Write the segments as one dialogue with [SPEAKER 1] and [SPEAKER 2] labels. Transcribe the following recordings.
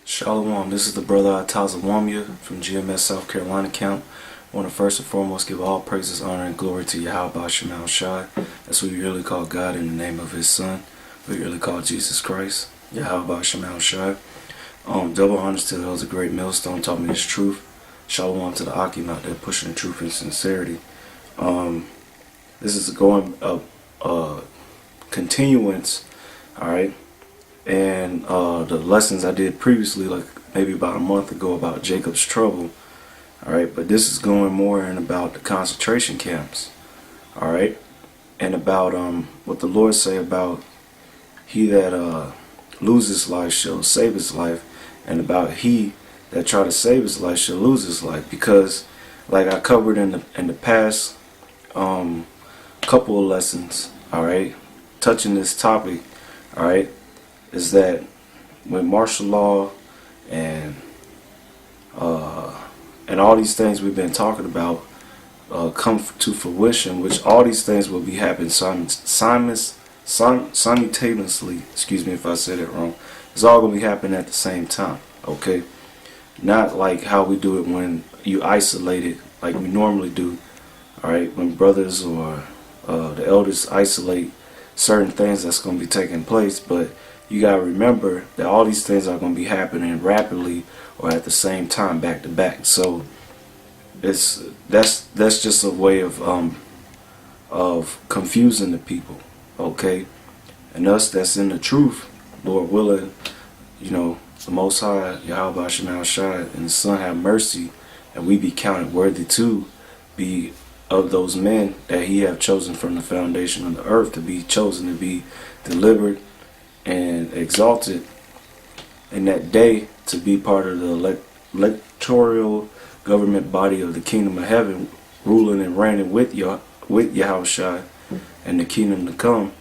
[SPEAKER 1] Shalom, this is the brother Atazawamya from GMS South Carolina camp. I want to first and foremost give all praises, honor, and glory to Yahweh Shemal Shai. That's what we really call God in the name of his son. We really call Jesus Christ, Yahweh Shemal Shai. Double honors to those, a great millstone taught me this truth. Shalom to the Akim out there pushing the truth and sincerity. This is going continuance, alright? And the lessons I did previously, like maybe about a month ago, about Jacob's trouble. Alright, but this is going more in about the concentration camps. Alright, and about what the Lord say about he that loses life shall save his life, and about he that try to save his life shall lose his life. Because like I covered in the past couple of lessons, alright, touching this topic, alright, is that when martial law and all these things we've been talking about come to fruition, which all these things will be happening simultaneously, excuse me if I said it wrong, it's all going to be happening at the same time, okay? Not like how we do it when you isolate it like we normally do, alright, when brothers or the elders isolate certain things that's going to be taking place, but you gotta remember that all these things are going to be happening rapidly or at the same time, back to back. So that's just a way of confusing the people, okay? And us that's in the truth, Lord willing, you know, the Most High, Yahweh Shemal Shai, and the Son have mercy, and we be counted worthy to be of those men that He have chosen from the foundation of the earth, to be chosen to be delivered and exalted in that day, to be part of the electoral government body of the kingdom of heaven, ruling and reigning with Yahushua and the kingdom to come.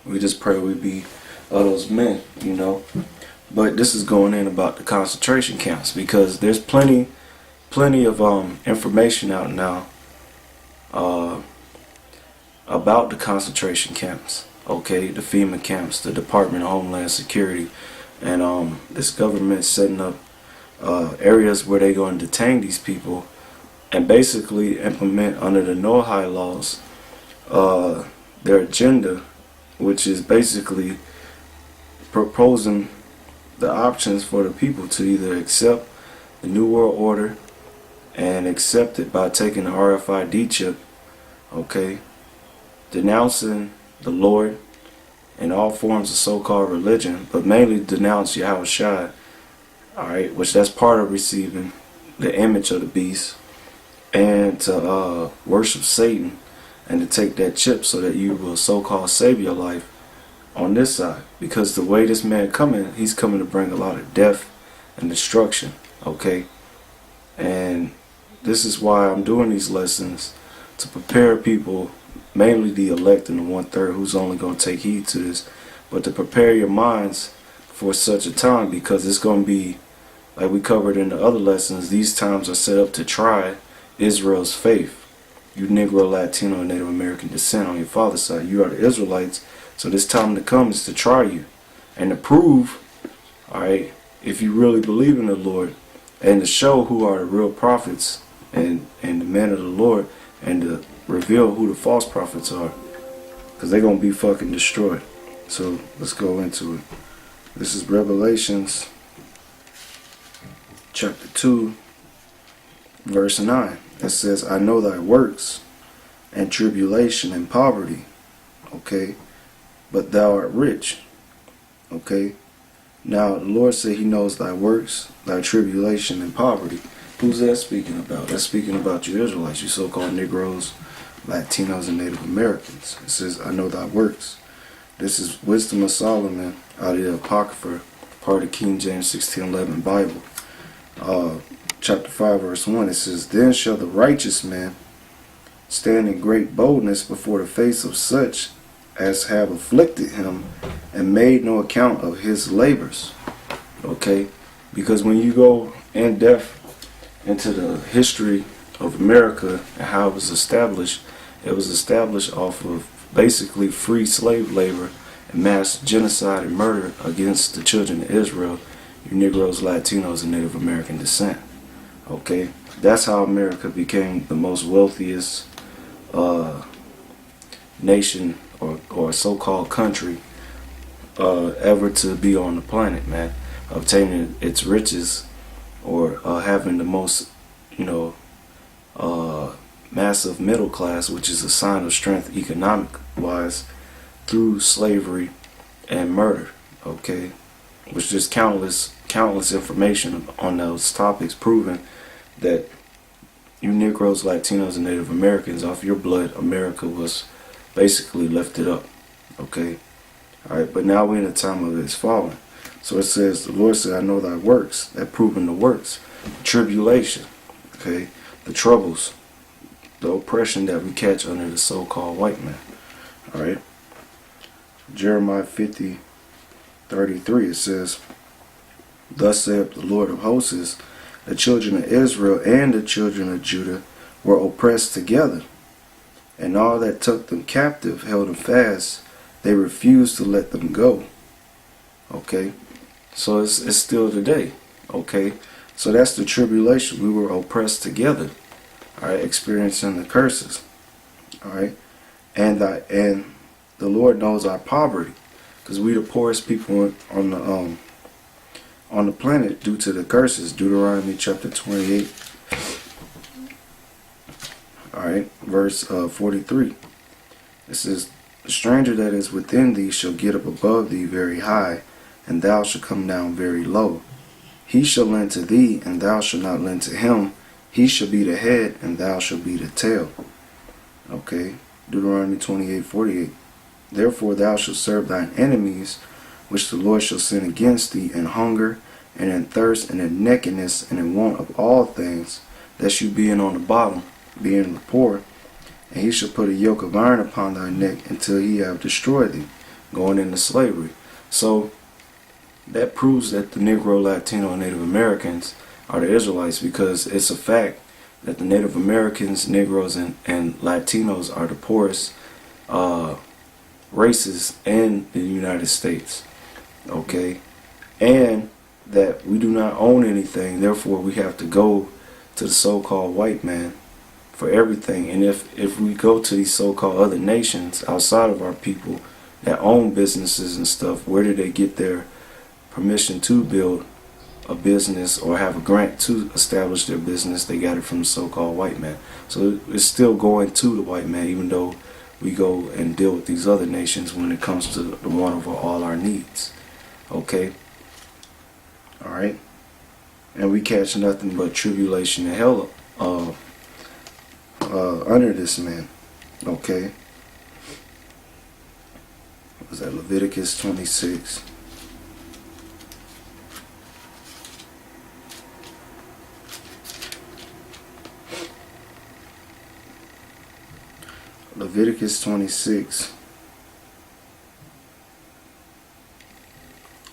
[SPEAKER 1] We just pray we be of those men, you know. But this is going in about the concentration camps, because there's plenty of information out now about the concentration camps. Okay, the FEMA camps, the Department of Homeland Security, and this government setting up areas where they're going to detain these people and basically implement under the no-high laws their agenda, which is basically proposing the options for the people to either accept the New World Order and accept it by taking the RFID chip, okay, denouncing the Lord and all forms of so-called religion, but mainly denounce Yahushua, alright, which that's part of receiving the image of the beast, and to worship Satan and to take that chip so that you will so-called save your life on this side. Because the way this man coming, he's coming to bring a lot of death and destruction, okay? And this is why I'm doing these lessons, to prepare people, mainly the elect and the 1/3 who's only going to take heed to this, but to prepare your minds for such a time, because it's going to be, like we covered in the other lessons, these times are set up to try Israel's faith. You Negro, Latino, and Native American descent on your father's side, you are the Israelites, so this time to come is to try you and to prove, alright, if you really believe in the Lord, and to show who are the real prophets and the men of the Lord, and to reveal who the false prophets are, because they're going to be fucking destroyed. So let's go into it. This is Revelations chapter 2 verse 9. It says, I know thy works and tribulation and poverty, okay, but thou art rich, okay. Now the Lord said he knows thy works, thy tribulation and poverty. Who's that speaking about? That's speaking about you Israelites, you so-called Negroes, Latinos, and Native Americans. It says, I know thy works. This is Wisdom of Solomon out of the Apocrypha, part of King James 1611 Bible. Chapter 5 verse 1, it says, Then shall the righteous man stand in great boldness before the face of such as have afflicted him and made no account of his labors. Okay, because when you go in depth into the history of America and how it was established off of basically free slave labor and mass genocide and murder against the children of Israel you Negroes, Latinos, and Native American descent. Okay, that's how America became the most wealthiest nation or so-called country ever to be on the planet, man. Obtaining its riches or having the most, you know, massive middle class, which is a sign of strength economic-wise, through slavery and murder. Okay, which there's countless information on those topics proving that you Negroes, Latinos, and Native Americans, off your blood, America was basically lifted up. Okay, all right, but now we're in a time of its falling. So it says, the Lord said, I know thy works, that proving the works, tribulation, okay, the troubles, the oppression that we catch under the so-called white man. All right, Jeremiah 50:33, it says, thus saith the Lord of hosts, the children of Israel and the children of Judah were oppressed together, and all that took them captive held them fast. They refused to let them go. Okay, so it's still today. Okay, so that's the tribulation. We were oppressed together. All right, experiencing the curses. All right, and the Lord knows our poverty, because we the poorest people on the planet due to the curses. Deuteronomy chapter 28. All right, verse 43. It says, the stranger that is within thee shall get up above thee very high, and thou shalt come down very low. He shall lend to thee, and thou shalt not lend to him. He shall be the head, and thou shalt be the tail. Okay, Deuteronomy 28:48. Therefore thou shalt serve thine enemies, which the Lord shall send against thee, in hunger, and in thirst, and in nakedness, and in want of all things. That's you being on the bottom, being the poor. And he shall put a yoke of iron upon thy neck until he have destroyed thee, going into slavery. So that proves that the Negro, Latino, and Native Americans are the Israelites, because it's a fact that the Native Americans, Negroes, and Latinos are the poorest races in the United States. Okay, and that we do not own anything, therefore we have to go to the so-called white man for everything. And if we go to these so-called other nations outside of our people that own businesses and stuff, where do they get their permission to build a business or have a grant to establish their business? They got it from the so-called white man. So it's still going to the white man, even though we go and deal with these other nations when it comes to the one over all our needs. Okay, all right, and we catch nothing but tribulation and hell under this man. Okay, what was that? Leviticus 26. Leviticus 26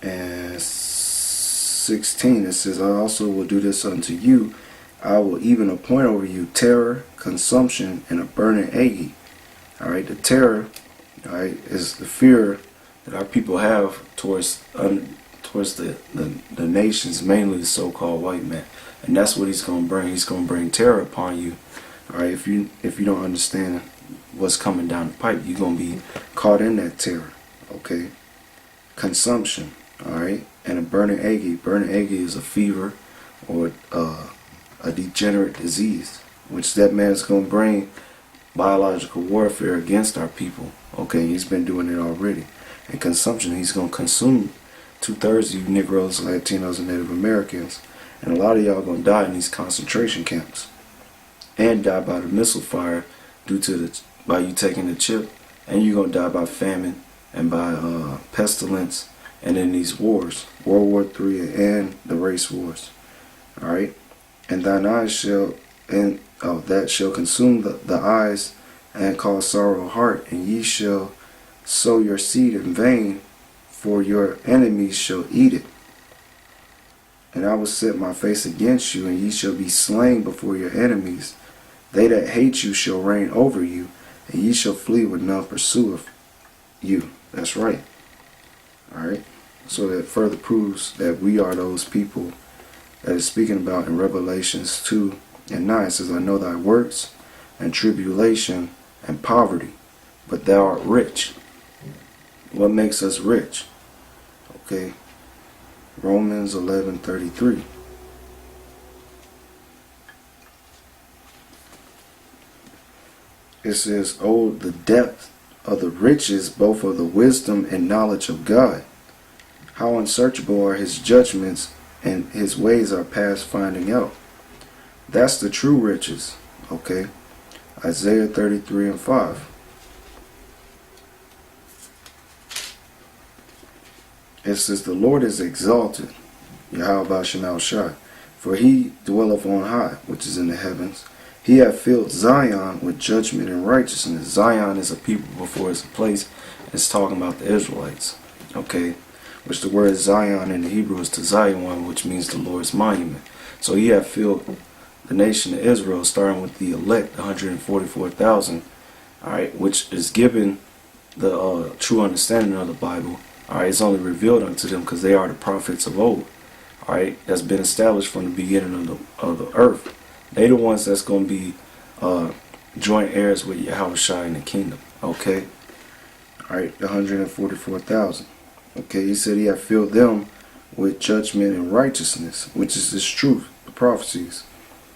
[SPEAKER 1] and 16, it says, I also will do this unto you. I will even appoint over you terror, consumption, and a burning ague. All right, the terror, all right, is the fear that our people have towards the nations, mainly the so-called white man, and that's what he's going to bring. He's going to bring terror upon you. All right, if you don't understand what's coming down the pipe, you're going to be caught in that terror. Okay, consumption, all right, and a burning ague. Burning ague is a fever or a degenerate disease, which that man is going to bring biological warfare against our people. Okay, he's been doing it already. And consumption, he's going to consume 2/3 of you Negroes, Latinos, and Native Americans, and a lot of y'all going to die in these concentration camps and die by the missile fire by you taking the chip, and you're going to die by famine and by pestilence and in these wars, World War III and the race wars. All right, and thine eyes shall that shall consume the eyes and cause sorrow of heart, and ye shall sow your seed in vain, for your enemies shall eat it. And I will set my face against you, and ye shall be slain before your enemies. They that hate you shall reign over you, and ye shall flee when none pursueth you. That's right. All right. So that further proves that we are those people that is speaking about in Revelations 2 and 9. It says, I know thy works and tribulation and poverty, but thou art rich. What makes us rich? Okay. Romans 11:33. It says, oh, the depth of the riches, both of the wisdom and knowledge of God. How unsearchable are his judgments, and his ways are past finding out. That's the true riches. Okay. Isaiah 33:5. It says, the Lord is exalted, Yahweh Shemel Shai, for he dwelleth on high, which is in the heavens. He hath filled Zion with judgment and righteousness. Zion is a people before it's a place. It's talking about the Israelites. Okay. Which the word Zion in the Hebrew is to Zion, which means the Lord's monument. So he hath filled the nation of Israel, starting with the elect, 144,000. Alright, which is given the true understanding of the Bible. Alright, it's only revealed unto them because they are the prophets of old. Alright, that's been established from the beginning of the earth. They the ones that's going to be joint heirs with Yahweh Shai in the kingdom. Okay? Alright, the 144,000. Okay, he said he had filled them with judgment and righteousness, which is his truth, the prophecies.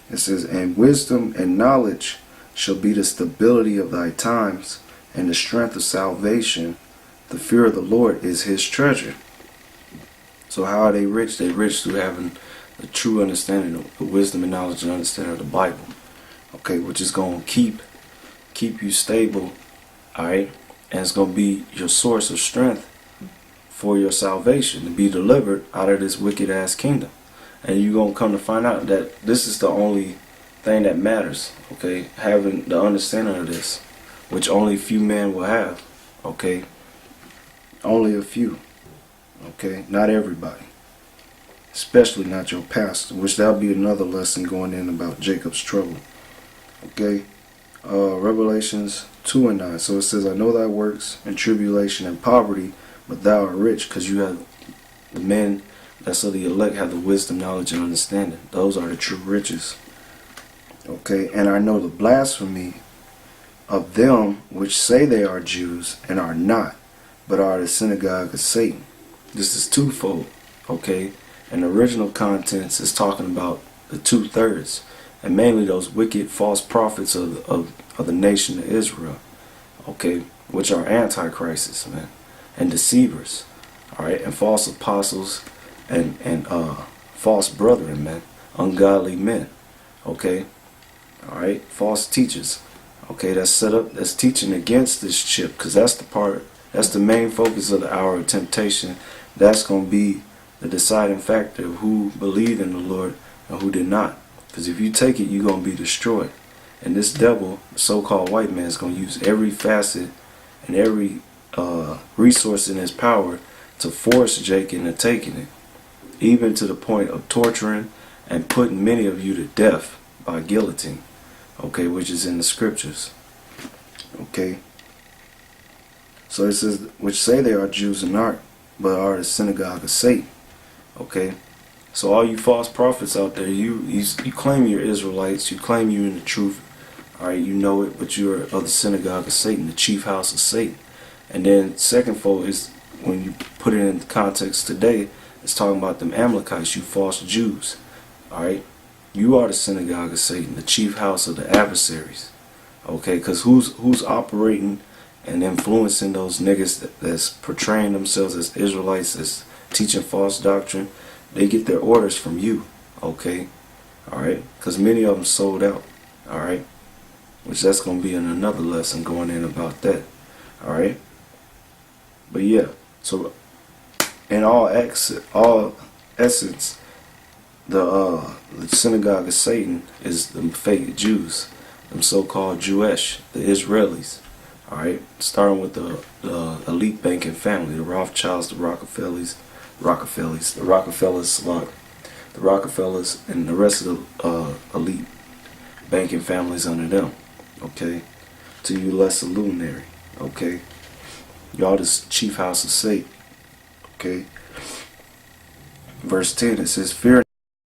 [SPEAKER 1] It says, and wisdom and knowledge shall be the stability of thy times, and the strength of salvation. The fear of the Lord is his treasure. So how are they rich? They rich through having the true understanding of the wisdom and knowledge and understanding of the Bible. Okay, which is going to keep you stable, alright? And it's going to be your source of strength for your salvation, to be delivered out of this wicked ass kingdom. And you're going to come to find out that this is the only thing that matters. Okay, having the understanding of this, which only few men will have. Okay, only a few. Okay, not everybody. Especially not your pastor, which that'll be another lesson going in about Jacob's trouble. Okay, Revelations 2 and 9. So it says, I know thy works and tribulation and poverty, but thou art rich, because you have the men that's of the elect have the wisdom, knowledge, and understanding. Those are the true riches. Okay, and I know the blasphemy of them which say they are Jews and are not, but are the synagogue of Satan. This is twofold. Okay, and the original contents is talking about the 2/3, and mainly those wicked false prophets of the nation of Israel. Okay, which are antichrists, man, and deceivers. All right, and false apostles and false brethren, man, ungodly men. Okay, all right, false teachers. Okay, that's set up, that's teaching against this chip, because that's the main focus of the hour of temptation. That's going to be the deciding factor of who believed in the Lord and who did not. Because if you take it, you're going to be destroyed. And this devil, the so-called white man, is going to use every facet and every resource in his power to force Jake into taking it, even to the point of torturing and putting many of you to death by guillotine. Okay, which is in the scriptures. Okay, so it says, which say they are Jews and not, but are the synagogue of Satan. Okay, so all you false prophets out there, you claim you're Israelites, you claim you're in the truth. All right, you know it, but you're of the synagogue of Satan, the chief house of Satan. And then second fold is, when you put it in context today, it's talking about them Amalekites, you false Jews. All right, you are the synagogue of Satan, the chief house of the adversaries. Okay, because who's operating and influencing those niggas that's portraying themselves as Israelites, that's teaching false doctrine? They get their orders from you. Okay, all right, because many of them sold out. All right, which that's going to be in another lesson going in about that. All right, but yeah, so in all essence, the synagogue of Satan is the fake Jews, them so-called Jewish, the Israelis. All right, starting with the elite banking family, the Rothschilds, the Rockefellers, and the rest of the elite banking families under them. Okay, to you lesser luminary. Okay, y'all this chief house of Satan. Okay, verse 10, it says, "Fear